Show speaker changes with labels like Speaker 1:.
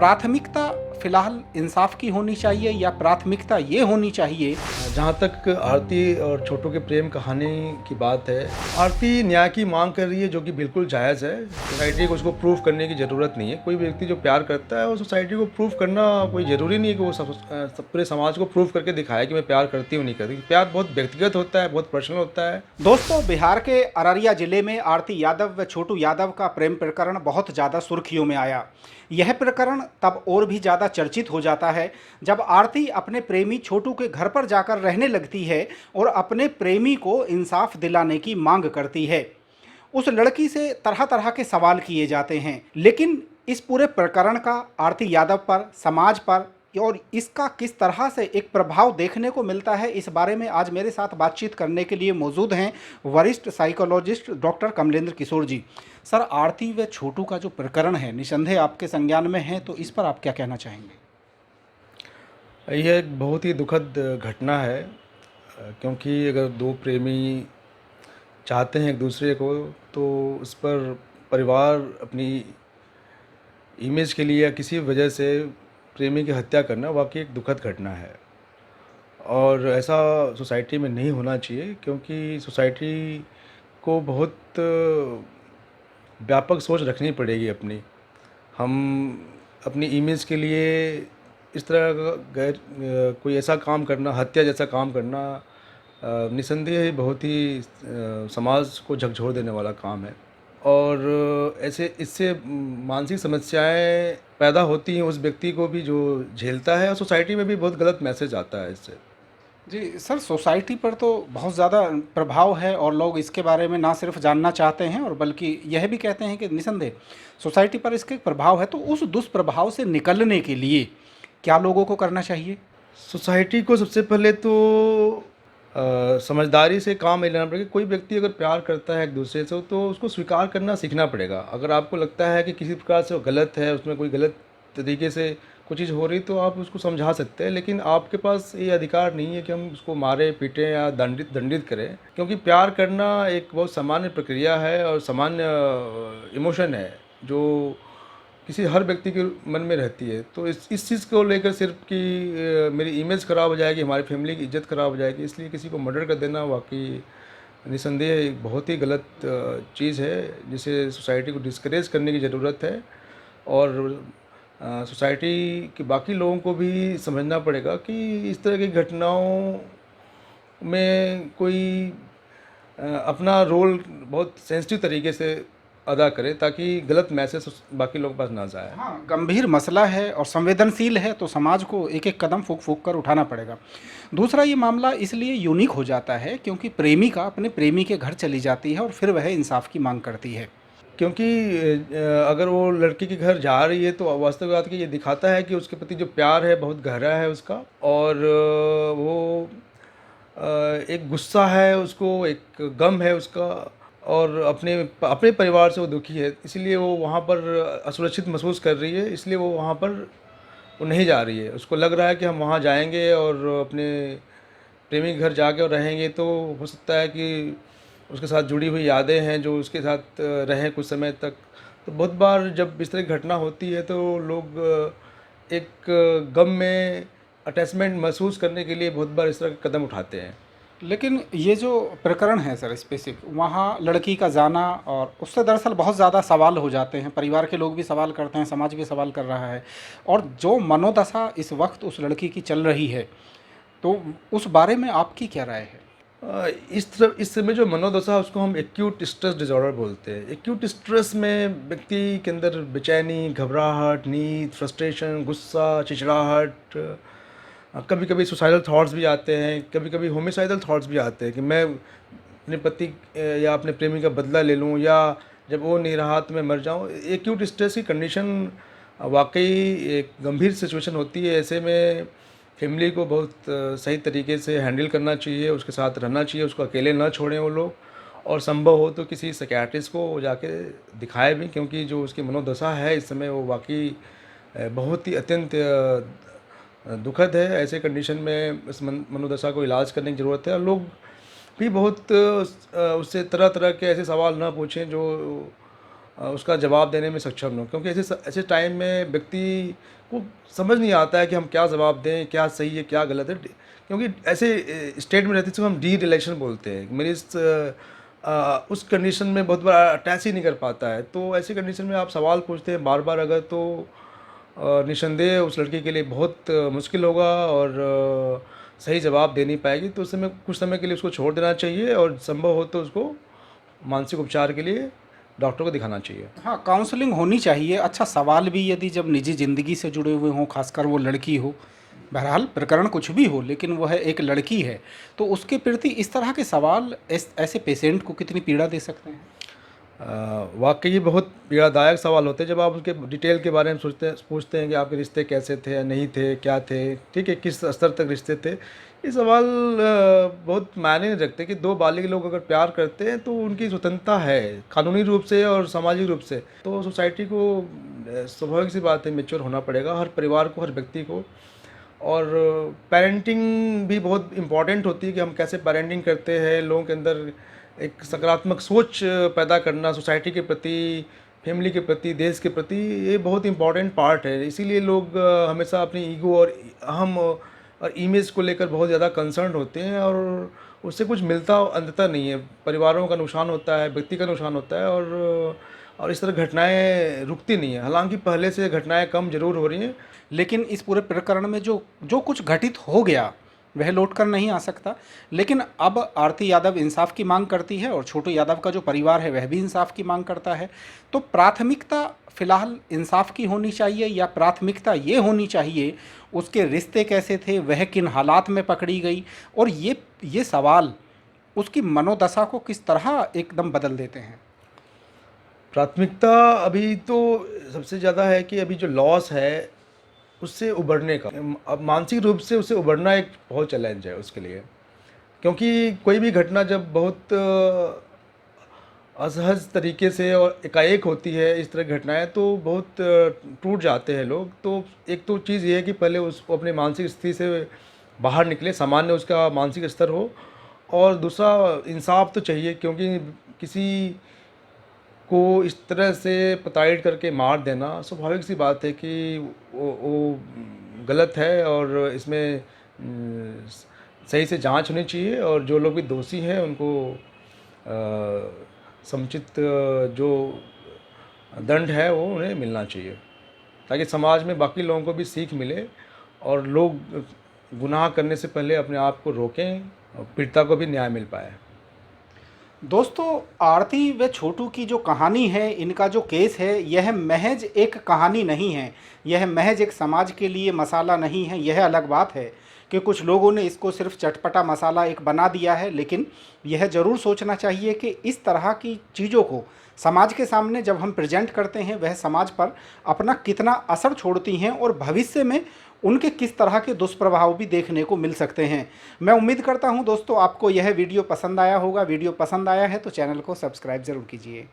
Speaker 1: प्राथमिकता फिलहाल इंसाफ की होनी चाहिए या प्राथमिकता ये होनी चाहिए?
Speaker 2: जहाँ तक आरती और छोटू के प्रेम कहानी की बात है, आरती न्याय की मांग कर रही है, जो कि बिल्कुल जायज़ है। सोसाइटी को उसको प्रूफ करने की ज़रूरत नहीं है। कोई व्यक्ति जो प्यार करता है, वो सोसाइटी को प्रूफ करना कोई ज़रूरी नहीं है कि वो पूरे समाज को प्रूफ करके दिखाए कि मैं प्यार करती हूँ, नहीं करती। प्यार बहुत व्यक्तिगत होता है, बहुत पर्सनल होता है।
Speaker 1: दोस्तों, बिहार के अररिया जिले में आरती यादव व छोटू यादव का प्रेम प्रकरण बहुत ज़्यादा सुर्खियों में आया। यह प्रकरण तब और भी ज़्यादा चर्चित हो जाता है जब आरती अपने प्रेमी छोटू के घर पर जाकर रहने लगती है और अपने प्रेमी को इंसाफ दिलाने की मांग करती है। उस लड़की से तरह तरह के सवाल किए जाते हैं, लेकिन इस पूरे प्रकरण का आरती यादव पर, समाज पर और इसका किस तरह से एक प्रभाव देखने को मिलता है, इस बारे में आज मेरे साथ बातचीत करने के लिए मौजूद हैं वरिष्ठ साइकोलॉजिस्ट डॉक्टर कमलेंद्र किशोर जी। सर, आरती व छोटू का जो प्रकरण है निसंदेह आपके संज्ञान में है, तो इस पर आप क्या कहना चाहेंगे?
Speaker 2: यह एक बहुत ही दुखद घटना है, क्योंकि अगर दो प्रेमी चाहते हैं एक दूसरे को, तो उस पर परिवार अपनी इमेज के लिए या किसी वजह से प्रेमी की हत्या करना वाकई एक दुखद घटना है। और ऐसा सोसाइटी में नहीं होना चाहिए, क्योंकि सोसाइटी को बहुत व्यापक सोच रखनी पड़ेगी अपनी। हम अपनी इमेज के लिए इस तरह का कोई ऐसा काम करना, हत्या जैसा काम करना, निसंदेह बहुत ही समाज को झकझोर देने वाला काम है। और ऐसे इससे मानसिक समस्याएं पैदा होती हैं उस व्यक्ति को भी जो झेलता है, और सोसाइटी में भी बहुत गलत मैसेज आता है इससे।
Speaker 1: जी सर, सोसाइटी पर तो बहुत ज़्यादा प्रभाव है और लोग इसके बारे में ना सिर्फ जानना चाहते हैं और बल्कि यह भी कहते हैं कि निसंदेह सोसाइटी पर इसके प्रभाव है। तो उस दुष्प्रभाव से निकलने के लिए क्या लोगों को करना चाहिए?
Speaker 2: सोसाइटी को सबसे पहले तो समझदारी से काम लेना पड़ेगा। कोई व्यक्ति अगर प्यार करता है एक दूसरे से, तो उसको स्वीकार करना सीखना पड़ेगा। अगर आपको लगता है कि किसी प्रकार से वो गलत है, उसमें कोई गलत तरीके से कुछ चीज़ हो रही, तो आप उसको समझा सकते हैं। लेकिन आपके पास ये अधिकार नहीं है कि हम उसको मारें, पीटें या दंडित करें, क्योंकि प्यार करना एक बहुत सामान्य प्रक्रिया है और सामान्य इमोशन है जो किसी हर व्यक्ति के मन में रहती है। तो इस चीज़ को लेकर सिर्फ कि मेरी इमेज ख़राब हो जाएगी, हमारी फैमिली की इज़्ज़त ख़राब हो जाएगी, इसलिए किसी को मर्डर कर देना वाकई निसंदेह एक बहुत ही गलत चीज़ है, जिसे सोसाइटी को डिस्करेज करने की ज़रूरत है। और सोसाइटी के बाकी लोगों को भी समझना पड़ेगा कि इस तरह की घटनाओं में कोई अपना रोल बहुत सेंसिटिव तरीके से अदा करे, ताकि गलत मैसेज बाकी लोगों के पास ना जाए।
Speaker 1: हाँ, गंभीर मसला है और संवेदनशील है, तो समाज को एक एक कदम फूक फूक कर उठाना पड़ेगा। दूसरा, ये मामला इसलिए यूनिक हो जाता है क्योंकि प्रेमिका अपने प्रेमी के घर चली जाती है और फिर वह इंसाफ की मांग करती है।
Speaker 2: क्योंकि अगर वो लड़की के घर जा रही है, तो वास्तविक बात कि ये दिखाता है कि उसके प्रति जो प्यार है बहुत गहरा है उसका। और वो एक गुस्सा है उसको, एक गम है उसका, और अपने अपने परिवार से वो दुखी है, इसलिए वो वहाँ पर असुरक्षित महसूस कर रही है। इसलिए वो वहाँ पर वो नहीं जा रही है। उसको लग रहा है कि हम वहाँ जाएंगे और अपने प्रेमी के घर जाके और रहेंगे, तो हो सकता है कि उसके साथ जुड़ी हुई यादें हैं जो उसके साथ रहें कुछ समय तक। तो बहुत बार जब इस तरह की घटना होती है, तो लोग एक गम में अटैचमेंट महसूस करने के लिए बहुत बार इस तरह के कदम उठाते हैं।
Speaker 1: लेकिन ये जो प्रकरण है सर स्पेसिफिक, वहाँ लड़की का जाना और उससे दरअसल बहुत ज़्यादा सवाल हो जाते हैं। परिवार के लोग भी सवाल करते हैं, समाज भी सवाल कर रहा है। और जो मनोदशा इस वक्त उस लड़की की चल रही है, तो उस बारे में आपकी क्या राय है?
Speaker 2: इस समय जो मनोदशा है, उसको हम एक्यूट स्ट्रेस डिसऑर्डर बोलते हैं। एक्यूट स्ट्रेस में व्यक्ति के अंदर बेचैनी, घबराहट, नींद, फ्रस्ट्रेशन, गुस्सा, चिड़चिड़ाहट, कभी कभी सुसाइडल थॉट्स भी आते हैं, कभी कभी होमिसाइडल थॉट्स भी आते हैं कि मैं अपने पति या अपने प्रेमी का बदला ले लूँ, या जब वो नहीं रहा तो मैं मर जाऊँ। एक्यूट स्ट्रेस की कंडीशन वाकई एक गंभीर सिचुएशन होती है। ऐसे में फैमिली को बहुत सही तरीके से हैंडल करना चाहिए, उसके साथ रहना चाहिए, उसको अकेले ना छोड़ें वो लोग, और संभव हो तो किसी साइकियाट्रिस्ट को जाके दिखाएं भी, क्योंकि जो उसकी मनोदशा है इस समय वो वाकई बहुत ही अत्यंत दुखद है। ऐसे कंडीशन में इस मनोदशा को इलाज करने की ज़रूरत है। और लोग भी बहुत उससे तरह तरह के ऐसे सवाल ना पूछें जो उसका जवाब देने में सक्षम हो, क्योंकि ऐसे ऐसे टाइम में व्यक्ति को समझ नहीं आता है कि हम क्या जवाब दें, क्या सही है क्या गलत है, क्योंकि ऐसे स्टेट में रहते हैं हम डी रिलेशन बोलते हैं। मेरी उस कंडीशन में बहुत बार अटैच ही नहीं कर पाता है। तो ऐसी कंडीशन में आप सवाल पूछते हैं बार बार अगर, तो निस्संदेह उस लड़की के लिए बहुत मुश्किल होगा और सही जवाब दे नहीं पाएगी। तो उस समय कुछ समय के लिए उसको छोड़ देना चाहिए और संभव हो तो उसको मानसिक उपचार के लिए डॉक्टर को दिखाना चाहिए।
Speaker 1: हाँ, काउंसलिंग होनी चाहिए। अच्छा, सवाल भी यदि जब निजी ज़िंदगी से जुड़े हुए हों, खासकर वो लड़की हो, बहरहाल प्रकरण कुछ भी हो, लेकिन वह एक लड़की है, तो उसके प्रति इस तरह के सवाल ऐसे पेशेंट को कितनी पीड़ा दे सकते हैं?
Speaker 2: वाकई ये बहुत पीड़ादायक सवाल होते हैं जब आप उसके डिटेल के बारे में पूछते हैं कि आपके रिश्ते कैसे थे या नहीं थे, क्या थे, ठीक है, किस स्तर तक रिश्ते थे। ये सवाल बहुत मायने नहीं रखते कि दो बालिग लोग अगर प्यार करते हैं तो उनकी स्वतंत्रता है कानूनी रूप से और सामाजिक रूप से। तो सोसाइटी को स्वाभाविक सी बात है मैच्योर होना पड़ेगा, हर परिवार को, हर व्यक्ति को। और पेरेंटिंग भी बहुत इम्पॉर्टेंट होती है कि हम कैसे पेरेंटिंग करते हैं, लोगों के अंदर एक सकारात्मक सोच पैदा करना सोसाइटी के प्रति, फैमिली के प्रति, देश के प्रति, ये बहुत इम्पॉर्टेंट पार्ट है। इसीलिए लोग हमेशा अपनी ईगो और अहम और इमेज को लेकर बहुत ज़्यादा कंसर्न होते हैं और उससे कुछ मिलता अंततः नहीं है। परिवारों का नुकसान होता है, व्यक्ति का नुकसान होता है और इस तरह घटनाएं रुकती नहीं है। हालांकि पहले से घटनाएं कम जरूर हो रही हैं।
Speaker 1: लेकिन इस पूरे प्रकरण में जो जो कुछ घटित हो गया वह लौट कर नहीं आ सकता। लेकिन अब आरती यादव इंसाफ की मांग करती है और छोटू यादव का जो परिवार है वह भी इंसाफ की मांग करता है। तो प्राथमिकता फिलहाल इंसाफ की होनी चाहिए या प्राथमिकता ये होनी चाहिए उसके रिश्ते कैसे थे, वह किन हालात में पकड़ी गई, और ये सवाल उसकी मनोदशा को किस तरह एकदम बदल देते हैं?
Speaker 2: प्राथमिकता अभी तो सबसे ज़्यादा है कि अभी जो लॉस है उससे उबरने का, अब मानसिक रूप से उससे उबरना एक बहुत चैलेंज है उसके लिए। क्योंकि कोई भी घटना जब बहुत असहज तरीके से और एकाएक होती है, इस तरह की घटनाएं, तो बहुत टूट जाते हैं लोग। तो एक तो चीज़ ये है कि पहले उसको अपने मानसिक स्थिति से बाहर निकले, सामान्य उसका मानसिक स्तर हो। और दूसरा, इंसाफ तो चाहिए, क्योंकि किसी को इस तरह से प्रताड़ित करके मार देना स्वाभाविक सी बात है कि वो गलत है और इसमें सही से जांच होनी चाहिए और जो लोग भी दोषी हैं उनको समुचित जो दंड है वो उन्हें मिलना चाहिए, ताकि समाज में बाकी लोगों को भी सीख मिले और लोग गुनाह करने से पहले अपने आप को रोकें और पीड़िता को भी न्याय मिल पाए।
Speaker 1: दोस्तों, आरती व छोटू की जो कहानी है, इनका जो केस है, यह महज एक कहानी नहीं है, यह महज एक समाज के लिए मसाला नहीं है। यह अलग बात है कि कुछ लोगों ने इसको सिर्फ चटपटा मसाला एक बना दिया है, लेकिन यह ज़रूर सोचना चाहिए कि इस तरह की चीज़ों को समाज के सामने जब हम प्रेजेंट करते हैं वह समाज पर अपना कितना असर छोड़ती हैं और भविष्य में उनके किस तरह के दुष्प्रभाव भी देखने को मिल सकते हैं। मैं उम्मीद करता हूं दोस्तों आपको यह वीडियो पसंद आया होगा। वीडियो पसंद आया है तो चैनल को सब्सक्राइब ज़रूर कीजिए।